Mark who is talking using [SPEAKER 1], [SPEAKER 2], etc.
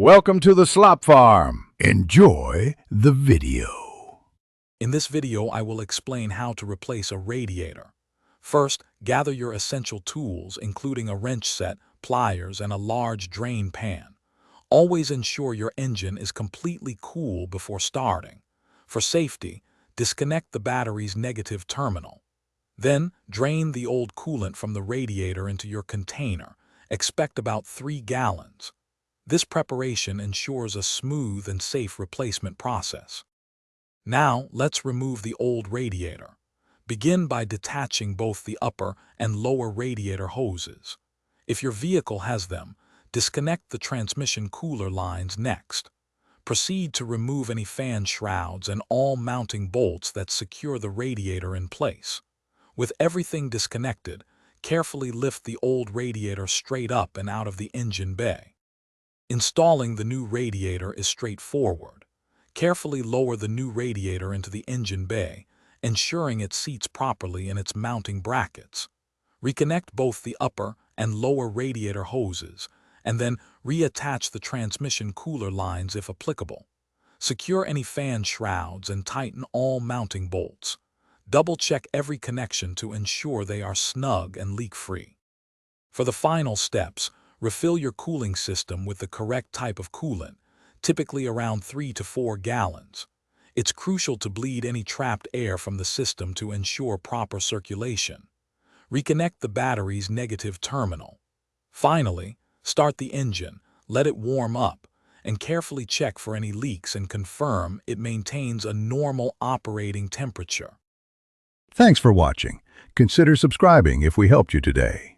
[SPEAKER 1] Welcome to the Slop Farm. Enjoy the video.
[SPEAKER 2] In this video, I will explain how to replace a radiator. First, gather your essential tools, including a wrench set, pliers, and a large drain pan. Always ensure your engine is completely cool before starting. For safety, disconnect the battery's negative terminal. Then, drain the old coolant from the radiator into your container. Expect about 3 gallons. This preparation ensures a smooth and safe replacement process. Now, let's remove the old radiator. Begin by detaching both the upper and lower radiator hoses. If your vehicle has them, disconnect the transmission cooler lines next. Proceed to remove any fan shrouds and all mounting bolts that secure the radiator in place. With everything disconnected, carefully lift the old radiator straight up and out of the engine bay. Installing the new radiator is straightforward. Carefully lower the new radiator into the engine bay, ensuring it seats properly in its mounting brackets. Reconnect both the upper and lower radiator hoses, and then reattach the transmission cooler lines if applicable. Secure any fan shrouds and tighten all mounting bolts. Double-check every connection to ensure they are snug and leak-free. For the final steps, refill your cooling system with the correct type of coolant, typically around 3 to 4 gallons. It's crucial to bleed any trapped air from the system to ensure proper circulation. Reconnect the battery's negative terminal. Finally, start the engine, let it warm up, and carefully check for any leaks and confirm it maintains a normal operating temperature.
[SPEAKER 1] Thanks for watching. Consider subscribing if we helped you today.